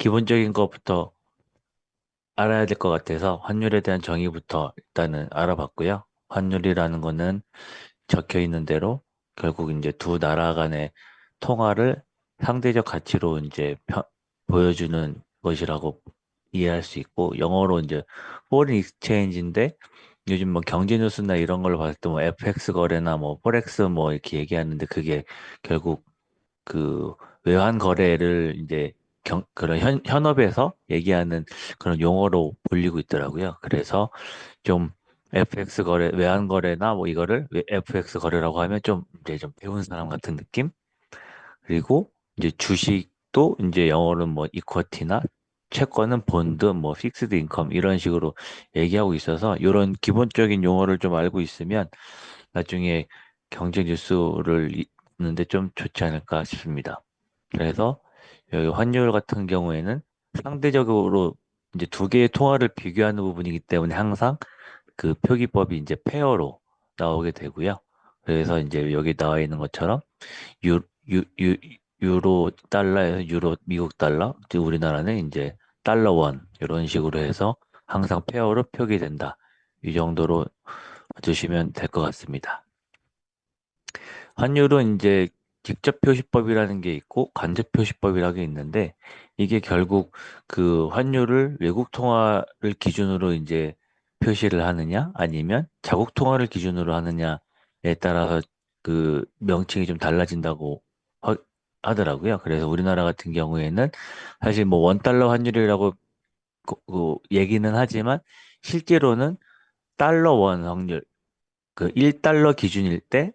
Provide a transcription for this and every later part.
기본적인 것부터 알아야 될 것 같아서 환율에 대한 정의부터 일단은 알아봤고요. 환율이라는 거는 적혀 있는 대로 결국 이제 두 나라 간의 통화를 상대적 가치로 이제 보여주는 것이라고 이해할 수 있고, 영어로 이제 foreign exchange인데, 요즘 뭐 경제 뉴스나 이런 걸 봤을 때 뭐 FX 거래나 뭐 포렉스 뭐 이렇게 얘기하는데, 그게 결국 그 외환 거래를 이제 그런 현업에서 얘기하는 그런 용어로 불리고 있더라고요. 그래서 좀 FX 거래, 외환 거래나 뭐 이거를 FX 거래라고 하면 좀 이제 좀 배운 사람 같은 느낌? 그리고 이제 주식도 이제 영어로는 뭐 이쿼티나 채권은 본드, 뭐 픽스드 인컴 이런 식으로 얘기하고 있어서, 이런 기본적인 용어를 좀 알고 있으면 나중에 경제 뉴스를 읽는데 좀 좋지 않을까 싶습니다. 그래서 여기 환율 같은 경우에는 상대적으로 이제 두 개의 통화를 비교하는 부분이기 때문에 항상 그 표기법이 이제 페어로 나오게 되고요. 그래서 이제 여기 나와 있는 것처럼 유, 유로 달러에서 유로 미국 달러, 이제 우리나라는 이제 달러 원 이런 식으로 해서 항상 페어로 표기된다. 이 정도로 봐주시면 될 것 같습니다. 환율은 이제 직접 표시법이라는 게 있고 간접 표시법이라는 게 있는데, 이게 결국 그 환율을 외국 통화를 기준으로 이제 표시를 하느냐 아니면 자국 통화를 기준으로 하느냐에 따라서 그 명칭이 좀 달라진다고 하더라고요. 그래서 우리나라 같은 경우에는 사실 뭐 원달러 환율이라고 그 얘기는 하지만, 실제로는 달러 원 확률, 그 1달러 기준일 때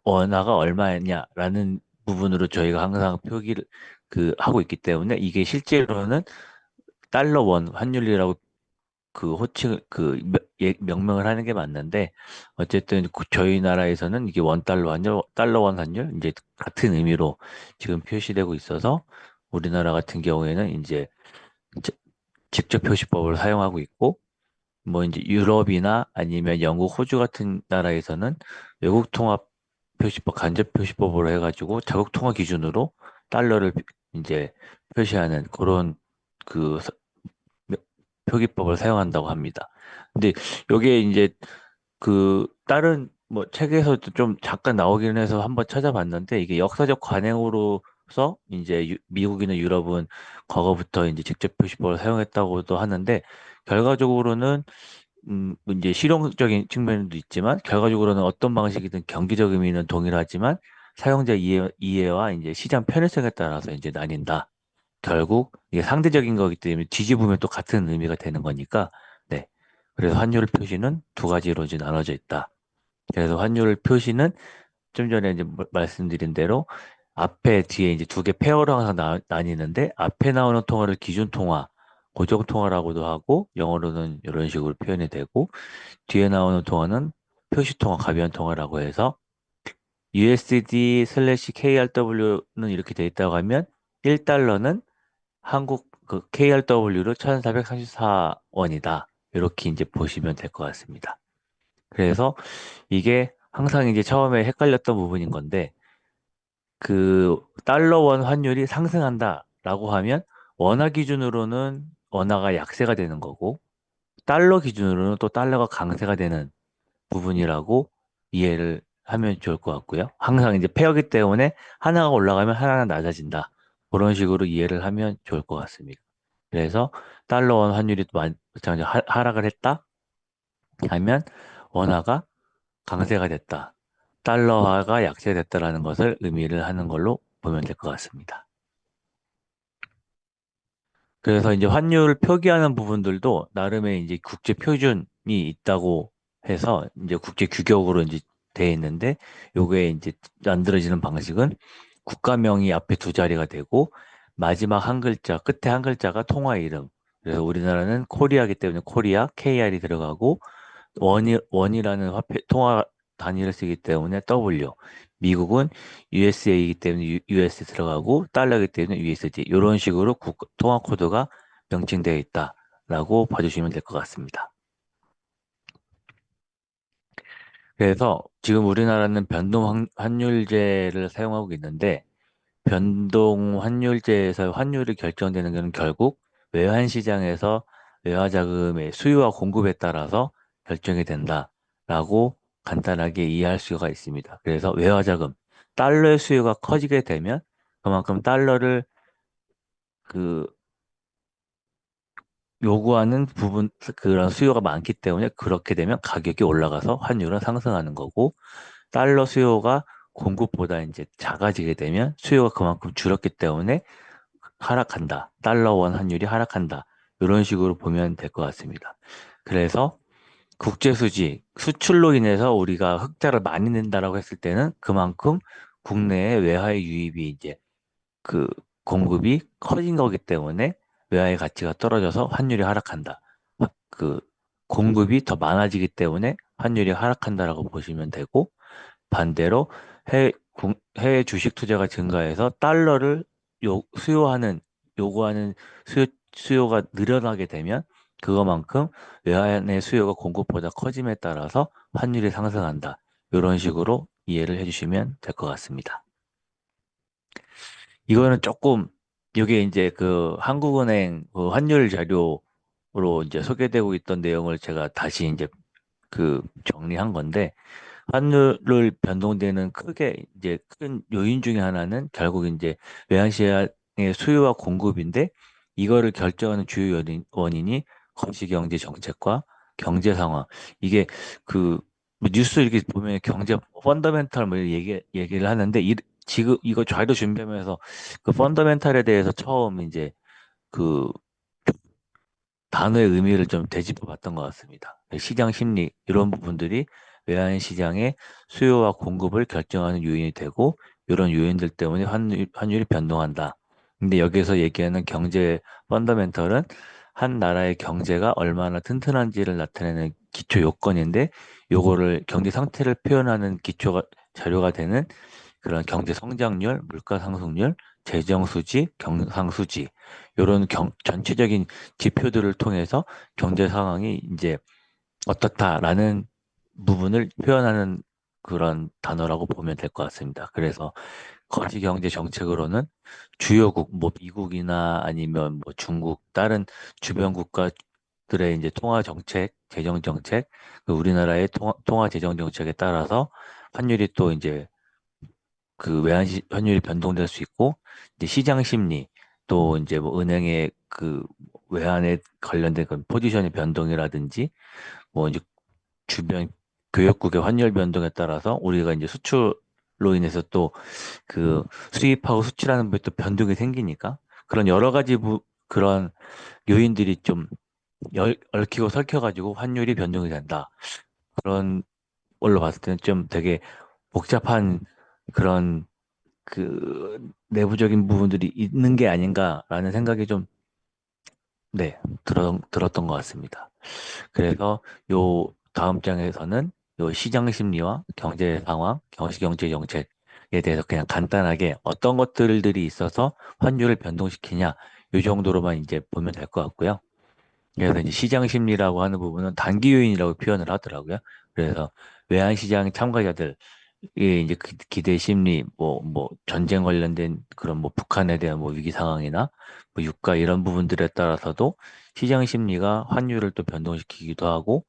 원화가 얼마냐라는 부분으로 저희가 항상 표기를 하고 있기 때문에, 이게 실제로는 달러 원 환율이라고 그 호칭 명명을 하는 게 맞는데, 어쨌든 저희 나라에서는 이게 원 달러 환율, 달러 원 환율 이제 같은 의미로 지금 표시되고 있어서, 우리나라 같은 경우에는 이제 지- 직접 표시법을 사용하고 있고, 뭐 이제 유럽이나 아니면 영국, 호주 같은 나라에서는 외국 통합 표시법, 간접 표시법으로 해가지고 자국 통화 기준으로 달러를 이제 표시하는 그런 그 표기법을 사용한다고 합니다. 근데 요게 이제 그 다른 뭐 책에서도 좀 잠깐 나오긴 해서 한번 찾아봤는데, 이게 역사적 관행으로서 이제 미국이나 유럽은 과거부터 이제 직접 표시법을 사용했다고도 하는데, 결과적으로는 이제 실용적인 측면도 있지만, 결과적으로는 어떤 방식이든 경제적 의미는 동일하지만 사용자 이해와 이제 시장 편의성에 따라서 이제 나뉜다. 결국 이게 상대적인 거기 때문에 뒤집으면 또 같은 의미가 되는 거니까. 네. 그래서 환율 표시는 두 가지로 이제 나눠져 있다. 그래서 환율 표시는 좀 전에 이제 말씀드린 대로 앞에 뒤에 이제 두 개 페어로 항상 나뉘는데, 앞에 나오는 통화를 기준 통화, 고정 통화라고도 하고 영어로는 이런 식으로 표현이 되고, 뒤에 나오는 통화는 표시 통화, 가변 통화라고 해서 USD 슬래시 KRW는 이렇게 돼 있다고 하면, 1달러는 한국 그 KRW로 1434원이다. 이렇게 이제 보시면 될 것 같습니다. 그래서 이게 항상 이제 처음에 헷갈렸던 부분인 건데, 그 달러 원 환율이 상승한다라고 하면 원화 기준으로는 원화가 약세가 되는 거고, 달러 기준으로는 또 달러가 강세가 되는 부분이라고 이해를 하면 좋을 것 같고요. 항상 이제 페어기 때문에 하나가 올라가면 하나는 낮아진다. 그런 식으로 이해를 하면 좋을 것 같습니다. 그래서 달러 원 환율이 마찬가지로 하락을 했다 하면 원화가 강세가 됐다. 달러화가 약세됐다라는 것을 의미를 하는 걸로 보면 될 것 같습니다. 그래서 이제 환율 표기하는 부분들도 나름의 이제 국제 표준이 있다고 해서 이제 국제 규격으로 이제 돼 있는데, 요게 이제 만들어지는 방식은 국가명이 앞에 두 자리가 되고 마지막 한 글자, 끝에 한 글자가 통화 이름. 그래서 우리나라는 코리아기 때문에 코리아, KR이 들어가고, 원이라는 화폐 통화 단위를 쓰기 때문에 W. 미국은 USA이기 때문에 US 들어가고, 달러이기 때문에 USD. 이런 식으로 통화 코드가 명칭되어 있다라고 봐주시면 될 것 같습니다. 그래서 지금 우리나라는 변동 환율제를 사용하고 있는데, 변동 환율제에서 환율이 결정되는 것은 결국 외환 시장에서 외화 자금의 수요와 공급에 따라서 결정이 된다라고 간단하게 이해할 수가 있습니다. 그래서 외화 자금, 달러의 수요가 커지게 되면 그만큼 달러를 그 요구하는 부분 그런 수요가 많기 때문에 그렇게 되면 가격이 올라가서 환율은 상승하는 거고 달러 수요가 공급보다 이제 작아지게 되면 수요가 그만큼 줄었기 때문에 하락한다. 달러 원 환율이 하락한다. 이런 식으로 보면 될 것 같습니다. 그래서 국제 수지, 수출로 인해서 우리가 흑자를 많이 낸다라고 했을 때는 그만큼 국내에 외화의 유입이 이제 그 공급이 커진 거기 때문에 외화의 가치가 떨어져서 환율이 하락한다. 그 공급이 더 많아지기 때문에 환율이 하락한다라고 보시면 되고 반대로 해외 주식 투자가 증가해서 달러를 수요하는 요구하는 수요가 늘어나게 되면 그거만큼 외환의 수요가 공급보다 커짐에 따라서 환율이 상승한다. 이런 식으로 이해를 해주시면 될 것 같습니다. 이거는 조금 이게 이제 그 한국은행 그 환율 자료로 이제 소개되고 있던 내용을 제가 다시 이제 그 정리한 건데 환율을 변동되는 크게 이제 큰 요인 중에 하나는 결국 이제 외환시장의 수요와 공급인데 이거를 결정하는 주요 원인이 거시경제 정책과 경제 상황. 이게 그뭐 뉴스 이렇게 보면 경제 펀더멘탈 뭐 얘기를 하는데 지금 이거 자료 준비하면서 그 펀더멘탈에 대해서 처음 이제 그 단어의 의미를 좀 되짚어 봤던 것 같습니다. 시장 심리, 이런 부분들이 외환 시장의 수요와 공급을 결정하는 요인이 되고, 이런 요인들 때문에 환율이 변동한다. 근데 여기서 얘기하는 경제 펀더멘털은 한 나라의 경제가 얼마나 튼튼한지를 나타내는 기초 요건인데, 요거를 경제 상태를 표현하는 자료가 되는 그런 경제 성장률, 물가 상승률, 재정 수지, 경상 수지, 이런 전체적인 지표들을 통해서 경제 상황이 이제 어떻다라는 부분을 표현하는 그런 단어라고 보면 될 것 같습니다. 그래서 거시 경제 정책으로는 주요국, 뭐 미국이나 아니면 뭐 중국, 다른 주변 국가들의 이제 통화 정책, 재정 정책, 그 우리나라의 통화 재정 정책에 따라서 환율이 또 이제 그 환율이 변동될 수 있고 이제 시장 심리 또 이제 뭐 은행의 그 외환에 관련된 그 포지션의 변동이라든지 뭐 이제 주변 교역국의 환율 변동에 따라서 우리가 이제 수출로 인해서 또 그 수입하고 수출하는 부분에 또 변동이 생기니까 그런 여러 가지 그런 요인들이 좀 얽히고 설켜가지고 환율이 변동이 된다. 그런 걸로 봤을 때는 좀 되게 복잡한 그런 내부적인 부분들이 있는 게 아닌가라는 생각이 좀, 네, 들었던 것 같습니다. 그래서 요 다음 장에서는 요 시장 심리와 경제 상황, 경제 정책에 대해서 그냥 간단하게 어떤 것들이 있어서 환율을 변동시키냐, 요 정도로만 이제 보면 될 것 같고요. 그래서 이제 시장 심리라고 하는 부분은 단기 요인이라고 표현을 하더라고요. 그래서 외환시장 참가자들 이게 이제 기대 심리, 뭐 전쟁 관련된 그런 뭐 북한에 대한 뭐 위기 상황이나 뭐 유가 이런 부분들에 따라서도 시장 심리가 환율을 또 변동시키기도 하고,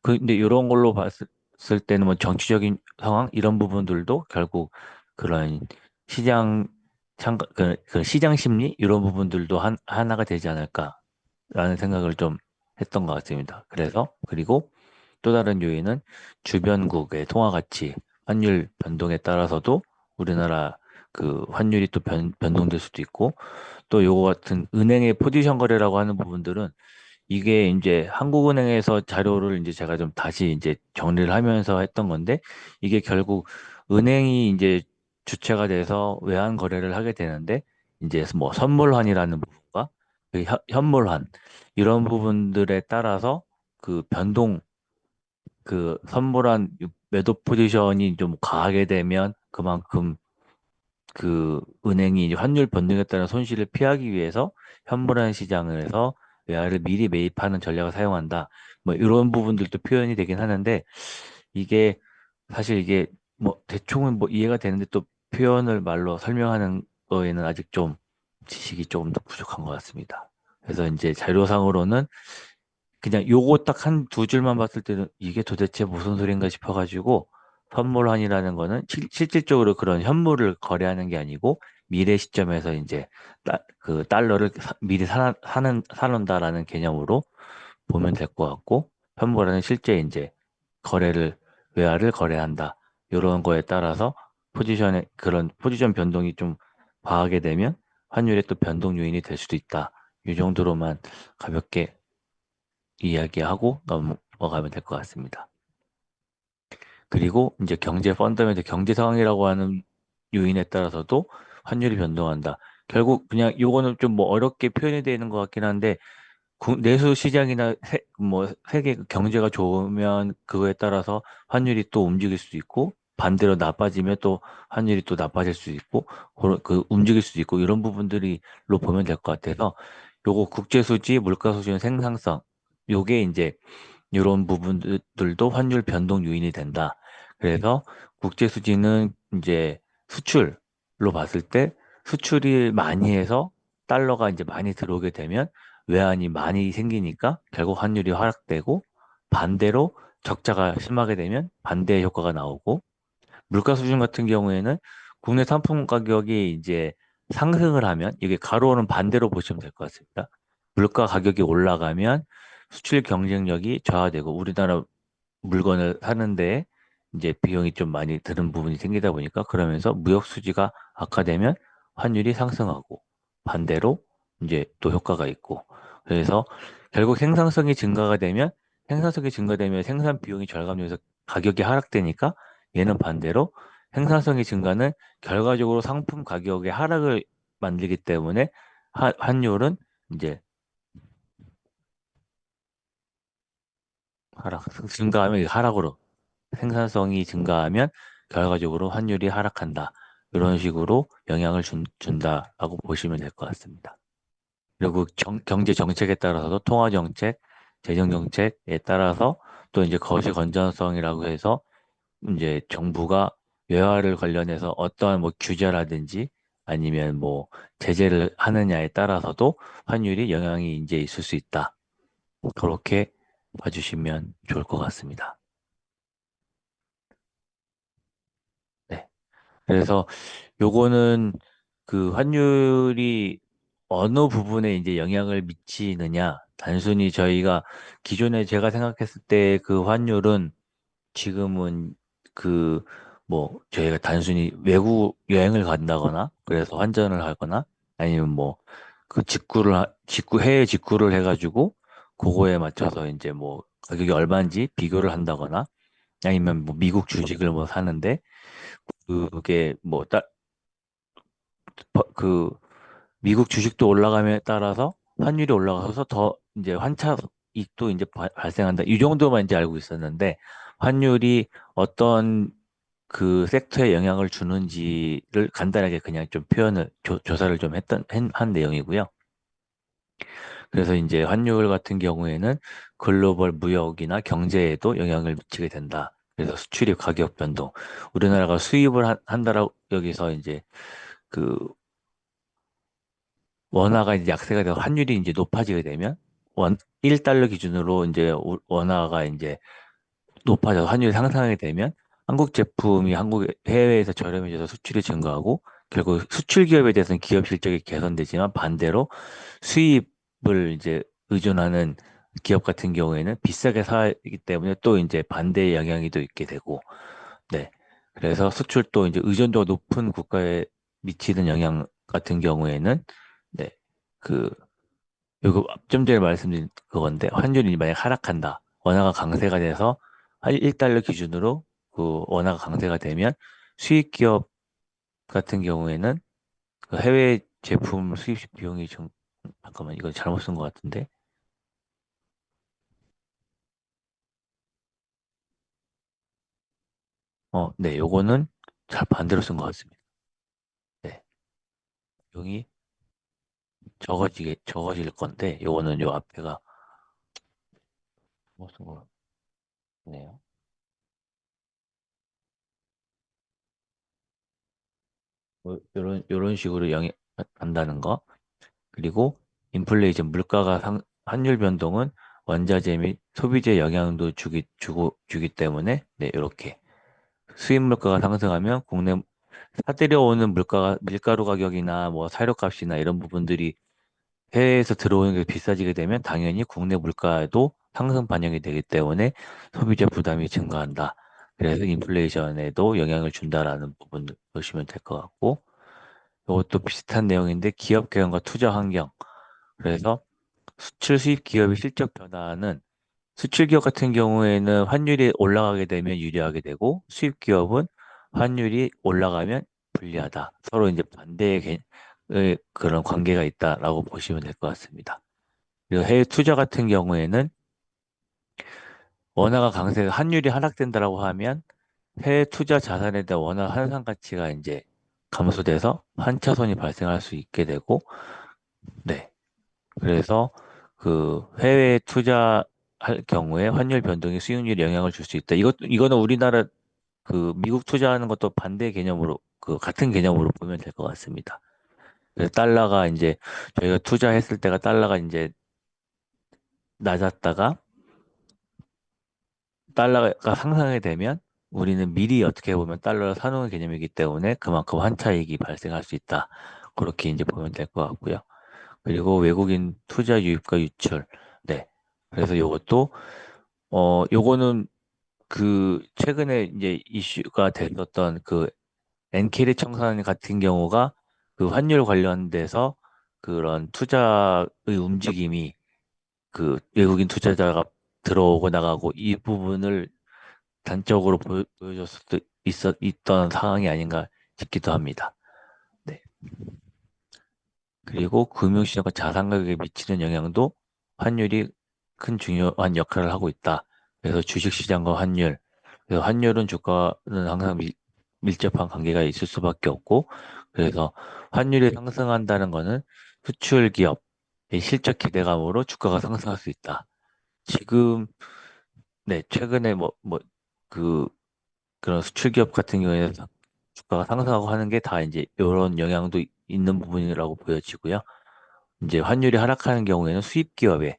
근데 이런 걸로 봤을 때는 뭐 정치적인 상황 이런 부분들도 결국 그런 시장 그 시장 심리 이런 부분들도 하나가 되지 않을까라는 생각을 좀 했던 것 같습니다. 그래서 그리고 또 다른 요인은 주변국의 통화 가치, 환율 변동에 따라서도 우리나라 그 환율이 또 변동될 수도 있고 또 요거 같은 은행의 포지션 거래라고 하는 부분들은 이게 이제 한국은행에서 자료를 이제 제가 좀 다시 이제 정리를 하면서 했던 건데 이게 결국 은행이 이제 주체가 돼서 외환 거래를 하게 되는데 이제 뭐 선물환이라는 부분과 그 현물환 이런 부분들에 따라서 그 변동 선물한 매도 포지션이 좀 과하게 되면 그만큼 그 은행이 이제 환율 변동에 따른 손실을 피하기 위해서 현물한 시장을 해서 외화를 미리 매입하는 전략을 사용한다. 뭐 이런 부분들도 표현이 되긴 하는데 이게 사실 이게 뭐 대충은 뭐 이해가 되는데 또 표현을 말로 설명하는 거에는 아직 좀 지식이 조금 더 부족한 것 같습니다. 그래서 이제 자료상으로는 그냥 요거 딱 한 두 줄만 봤을 때는 이게 도대체 무슨 소린가 싶어가지고 선물환이라는 거는 실질적으로 그런 현물을 거래하는 게 아니고 미래 시점에서 이제 그 달러를 미리 사놓는다라는 개념으로 보면 될 것 같고 현물화는 실제 이제 거래를 외화를 거래한다 이런 거에 따라서 포지션의 그런 포지션 변동이 좀 과하게 되면 환율의 또 변동 요인이 될 수도 있다. 이 정도로만 가볍게 이야기하고 넘어가면 될 것 같습니다. 그리고 이제 경제 펀더멘트 경제 상황이라고 하는 요인에 따라서도 환율이 변동한다. 결국 그냥 요거는 좀 뭐 어렵게 표현이 되는 것 같긴 한데 내수 시장이나 뭐 세계 경제가 좋으면 그거에 따라서 환율이 또 움직일 수도 있고 반대로 나빠지면 또 환율이 또 나빠질 수도 있고 그 움직일 수도 있고 이런 부분들이로 보면 될 것 같아서 요거 국제 수지, 물가 수지의 생산성 요게 이제 이런 부분들도 환율 변동 요인이 된다. 그래서 국제 수지는 이제 수출로 봤을 때 수출이 많이 해서 달러가 이제 많이 들어오게 되면 외환이 많이 생기니까 결국 환율이 하락되고 반대로 적자가 심하게 되면 반대의 효과가 나오고 물가 수준 같은 경우에는 국내 상품 가격이 이제 상승을 하면 이게 가로는 반대로 보시면 될 것 같습니다. 물가 가격이 올라가면 수출 경쟁력이 저하되고 우리나라 물건을 사는데 이제 비용이 좀 많이 드는 부분이 생기다 보니까 그러면서 무역 수지가 악화되면 환율이 상승하고 반대로 이제 또 효과가 있고 그래서 결국 생산성이 증가되면 생산 비용이 절감되면서 가격이 하락되니까 얘는 반대로 생산성이 증가는 결과적으로 상품 가격의 하락을 만들기 때문에 환율은 이제 증가하면 이게 하락으로 생산성이 증가하면 결과적으로 환율이 하락한다. 이런 식으로 영향을 준다라고 보시면 될 것 같습니다. 그리고 경제 정책에 따라서도 통화 정책, 재정 정책에 따라서 또 이제 거시 건전성이라고 해서 이제 정부가 외화를 관련해서 어떠한 뭐 규제라든지 아니면 뭐 제재를 하느냐에 따라서도 환율이 영향이 이제 있을 수 있다. 그렇게 봐주시면 좋을 것 같습니다. 네. 그래서 요거는 그 환율이 어느 부분에 이제 영향을 미치느냐. 단순히 저희가 기존에 제가 생각했을 때 그 환율은 지금은 그 뭐 저희가 단순히 외국 여행을 간다거나 그래서 환전을 하거나 아니면 뭐 그 해외 직구를 해가지고 그거에 맞춰서 이제 뭐 가격이 얼마인지 비교를 한다거나 아니면 뭐 미국 주식을 뭐 사는데 그게 뭐 그 미국 주식도 올라감에 따라서 환율이 올라가서 더 이제 환차익도 이제 발생한다. 이 정도만 이제 알고 있었는데 환율이 어떤 그 섹터에 영향을 주는지를 간단하게 그냥 좀 조사를 좀 한 내용이고요. 그래서 이제 환율 같은 경우에는 글로벌 무역이나 경제에도 영향을 미치게 된다. 그래서 수출입 가격 변동. 우리나라가 수입을 한다라고 여기서 이제 그 원화가 이제 약세가 되고 환율이 이제 높아지게 되면 1달러 기준으로 이제 원화가 이제 높아져서 환율이 상승하게 되면 한국 제품이 한국 해외에서 저렴해져서 수출이 증가하고 결국 수출 기업에 대해서는 기업 실적이 개선되지만 반대로 수입을 이제 의존하는 기업 같은 경우에는 비싸게 사기 때문에 또 이제 반대의 영향이 또 있게 되고 네. 그래서 수출도 이제 의존도가 높은 국가에 미치는 영향 같은 경우에는 네. 그 요거 좀 전에 말씀드린 그건데 환율이 만약 하락한다. 원화가 강세가 돼서 한 1달러 기준으로 그 원화가 강세가 되면 수입 기업 같은 경우에는 그 해외 제품 수입 비용이 좀 잠깐만 이거 잘못 쓴 것 같은데 네 요거는 잘 반대로 쓴 것 같습니다. 네 비용이 적어질 건데 요거는 요 앞에가 잘못 쓴 것 같네요. 뭐 요런 식으로 영향한다는 거. 그리고 인플레이션 물가가 환율 변동은 원자재 및 소비재 영향도 주기 때문에 네, 이렇게 수입 물가가 상승하면 국내 사들여오는 밀가루 가격이나 뭐 사료값이나 이런 부분들이 해외에서 들어오는 게 비싸지게 되면 당연히 국내 물가에도 상승 반영이 되기 때문에 소비자 부담이 증가한다. 그래서 인플레이션에도 영향을 준다라는 부분 보시면 될 것 같고, 이것도 비슷한 내용인데 기업 경영과 투자 환경. 그래서 수출 수입 기업의 실적 변화는 수출 기업 같은 경우에는 환율이 올라가게 되면 유리하게 되고 수입 기업은 환율이 올라가면 불리하다. 서로 이제 반대의 그런 관계가 있다라고 보시면 될 것 같습니다. 그리고 해외 투자 같은 경우에는 원화가 강세가 환율이 하락된다라고 하면 해외 투자 자산에 대한 원화 환산 가치가 이제 감소돼서 환차손이 발생할 수 있게 되고, 네. 그래서 그 해외 투자할 경우에 환율 변동이 수익률에 영향을 줄 수 있다. 이거는 우리나라 그 미국 투자하는 것도 반대 개념으로 그 같은 개념으로 보면 될 것 같습니다. 그래서 달러가 이제 저희가 투자했을 때가 달러가 이제 낮았다가 달러가 상승하게 되면 우리는 미리 어떻게 보면 달러를 사놓은 개념이기 때문에 그만큼 환차익이 발생할 수 있다. 그렇게 이제 보면 될 것 같고요. 그리고 외국인 투자 유입과 유출. 네. 그래서 요것도 요거는 그 최근에 이제 이슈가 됐었던 그 엔케리 청산 같은 경우가 그 환율 관련돼서 그런 투자의 움직임이 그 외국인 투자자가 들어오고 나가고 이 부분을 단적으로 보여줬을 수도 있던 상황이 아닌가 싶기도 합니다. 네. 그리고 금융시장과 자산 가격에 미치는 영향도 환율이 큰 중요한 역할을 하고 있다. 그래서 주식시장과 환율, 그래서 환율은 주가는 항상 밀접한 관계가 있을 수밖에 없고, 그래서 환율이 상승한다는 것은 수출 기업의 실적 기대감으로 주가가 상승할 수 있다. 지금, 네, 최근에 그, 그런 수출 기업 같은 경우에는 주가가 상승하고 하는 게 다 이제 이런 영향도 있는 부분이라고 보여지고요. 이제 환율이 하락하는 경우에는 수입 기업에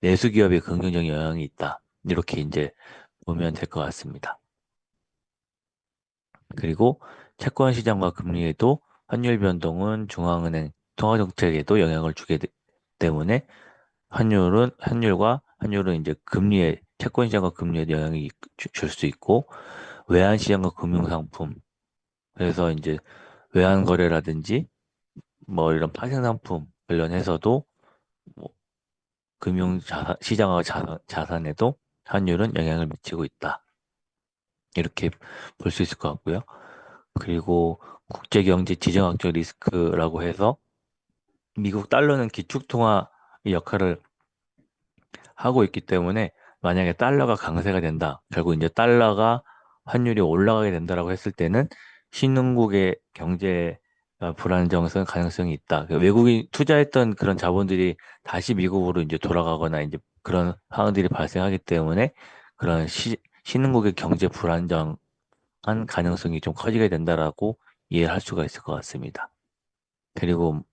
내수 기업에 긍정적인 영향이 있다. 이렇게 이제 보면 될 것 같습니다. 그리고 채권 시장과 금리에도 환율 변동은 중앙은행 통화 정책에도 영향을 때문에 환율은 이제 금리에 채권 시장과 금리에 영향이 줄 수 있고 외환 시장과 금융 상품 그래서 이제 외환 거래라든지 뭐 이런 파생 상품 관련해서도 뭐 시장과 자산에도 환율은 영향을 미치고 있다. 이렇게 볼 수 있을 것 같고요. 그리고 국제경제 지정학적 리스크라고 해서 미국 달러는 기축통화 역할을 하고 있기 때문에 만약에 달러가 강세가 된다. 결국 이제 달러가 환율이 올라가게 된다라고 했을 때는 신흥국의 경제 불안정성 가능성이 있다. 그 외국인 투자했던 그런 자본들이 다시 미국으로 이제 돌아가거나 이제 그런 상황들이 발생하기 때문에 그런 신흥국의 경제 불안정한 가능성이 좀 커지게 된다라고 이해할 수가 있을 것 같습니다. 그리고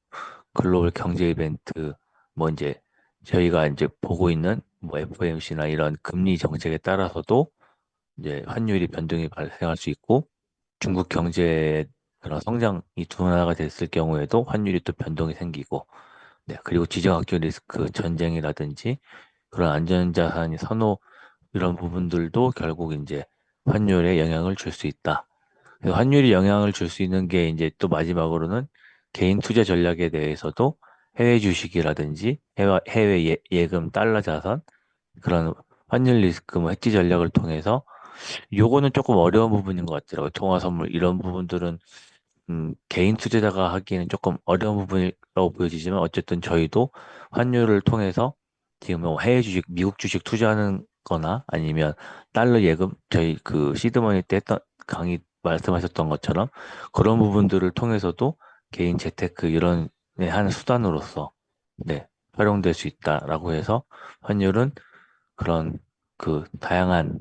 글로벌 경제 이벤트 뭐 이제 저희가 이제 보고 있는 뭐 FOMC나 이런 금리 정책에 따라서도 이제 환율이 변동이 발생할 수 있고 중국 경제의 그런 성장이 둔화가 됐을 경우에도 환율이 또 변동이 생기고 네, 그리고 지정학적 리스크 전쟁이라든지 그런 안전자산이 선호 이런 부분들도 결국 이제 환율에 영향을 줄 수 있다. 그래서 환율이 영향을 줄 수 있는 게 이제 또 마지막으로는 개인 투자 전략에 대해서도 해외 주식이라든지 해외 예금 달러 자산 그런 환율 리스크 뭐 해지 전략을 통해서 요거는 조금 어려운 부분인 것 같더라고요. 통화 선물 이런 부분들은 개인 투자자가 하기에는 조금 어려운 부분이라고 보여지지만 어쨌든 저희도 환율을 통해서 지금 뭐 해외 주식, 미국 주식 투자하는 거나 아니면 달러 예금 저희 그 시드머니 때 했던 강의 말씀하셨던 것처럼 그런 부분들을 통해서도 개인 재테크 이런 한 수단으로서 네, 활용될 수 있다라고 해서 환율은 그런 그 다양한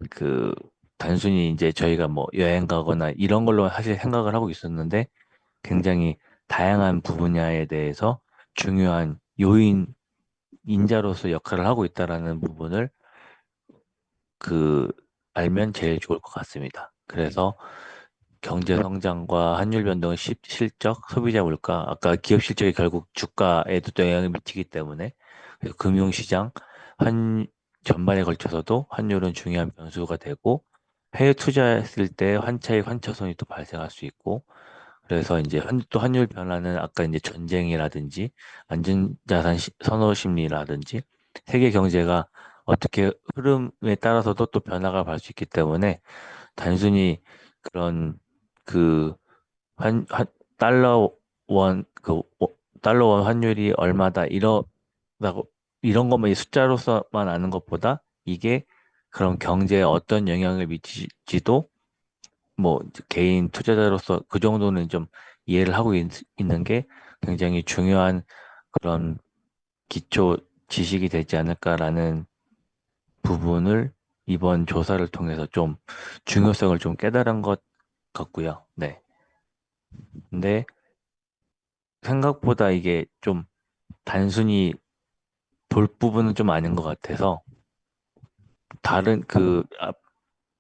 그 단순히 이제 저희가 뭐 여행 가거나 이런 걸로 사실 생각을 하고 있었는데 굉장히 다양한 분야에 대해서 중요한 요인, 인자로서 역할을 하고 있다라는 부분을 그 알면 제일 좋을 것 같습니다. 그래서 경제 성장과 환율 변동, 실적, 소비자 물가, 아까 기업 실적이 결국 주가에도 또 영향을 미치기 때문에 그래서 금융시장, 환 전반에 걸쳐서도 환율은 중요한 변수가 되고 해외 투자했을 때 환차익, 환차손이 또 발생할 수 있고 그래서 이제 또 환율 변화는 아까 이제 전쟁이라든지 안전자산 선호 심리라든지 세계 경제가 어떻게 흐름에 따라서도 또 변화가 갈 수 있기 때문에 단순히 그런 그 한 달러 원 달러 원 환율이 얼마다 이러다고 이런 것만 이 숫자로서만 아는 것보다 이게 그런 경제에 어떤 영향을 미치지도 뭐 개인 투자자로서 그 정도는 좀 이해를 하고 있는 게 굉장히 중요한 그런 기초 지식이 되지 않을까라는 부분을 이번 조사를 통해서 좀 중요성을 좀 깨달은 것 같고요. 네. 근데 생각보다 이게 좀 단순히 볼 부분은 좀 아닌 것 같아서 다른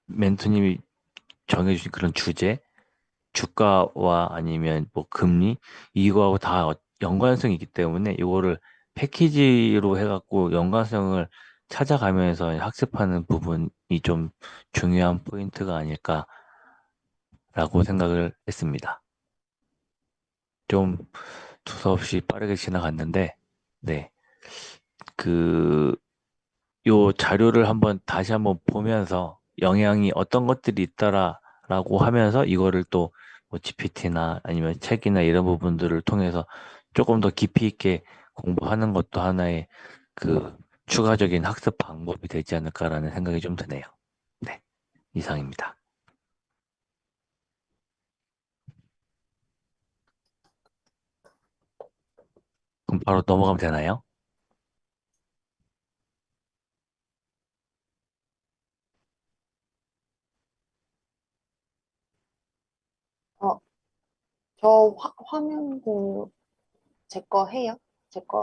멘토님이 정해주신 그런 주제, 주가와 아니면 뭐 금리 이거하고 다 연관성이 있기 때문에 이거를 패키지로 해갖고 연관성을 찾아가면서 학습하는 부분이 좀 중요한 포인트가 아닐까라고 생각을 했습니다. 좀 두서없이 빠르게 지나갔는데, 네. 그, 요 자료를 다시 한번 보면서 영향이 어떤 것들이 있다라고 하면서 이거를 또뭐 GPT나 아니면 책이나 이런 부분들을 통해서 조금 더 깊이 있게 공부하는 것도 하나의 그 추가적인 학습 방법이 되지 않을까라는 생각이 좀 드네요. 네, 이상입니다. 그럼 바로 넘어가면 되나요? 저 화면 제 거 해요? 제 거